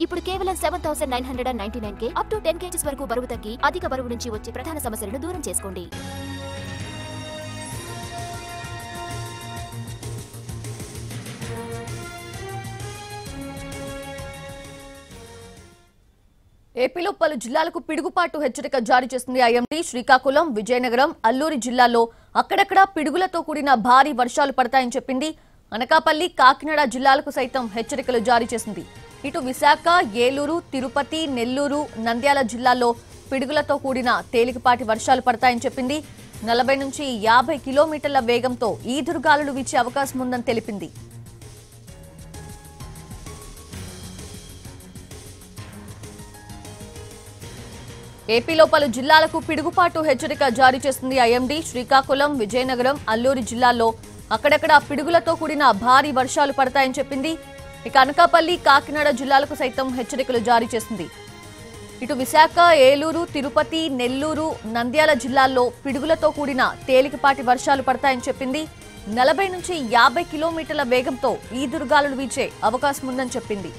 ఇప్పుడు కేవలం 7999కే up to 10 kgs వరకు బరువు తగ్గి అధిక బరువు నుంచి వచ్చే ప్రధాన సమస్యలను దూరం చేసుకోండి. ఏపీలో పలు జిల్లాలకు పిడుగుపాటు హెచ్చరిక జారీ చేసింది ఐఎండీ. శ్రీకాకుళం, విజయనగరం, అల్లూరి జిల్లాల్లో అక్కడక్కడ పిడుగులతో కూడిన భారీ వర్షాలు పడతాయని చెప్పింది. అనకాపల్లి, కాకినాడ జిల్లాలకు సైతం హెచ్చరికలు జారీ చేసింది. ఇటు విశాఖ, ఏలూరు, తిరుపతి, నెల్లూరు, నంద్యాల జిల్లాల్లో పిడుగులతో కూడిన తేలికపాటి వర్షాలు పడతాయని చెప్పింది. 40 నుంచి 50 కిలోమీటర్ల వేగంతో ఈదురుగాలులు వీచే అవకాశం ఉందని తెలిపింది. ఏపీలో పలు జిల్లాలకు పిడుగుపాటు హెచ్చరిక జారీ చేసింది ఐఎండీ. శ్రీకాకుళం, విజయనగరం, అల్లూరి జిల్లాల్లో అక్కడక్కడ పిడుగులతో కూడిన భారీ వర్షాలు పడతాయని చెప్పింది. ఇక అనకాపల్లి, కాకినాడ జిల్లాలకు సైతం హెచ్చరికలు జారీ చేసింది. ఇటు విశాఖ, ఏలూరు, తిరుపతి, నెల్లూరు, నంద్యాల జిల్లాల్లో పిడుగులతో కూడిన తేలికపాటి వర్షాలు పడతాయని చెప్పింది. 40 నుంచి 50 కిలోమీటర్ల వేగంతో ఈదురుగాలులు వీచే అవకాశం ఉందని చెప్పింది.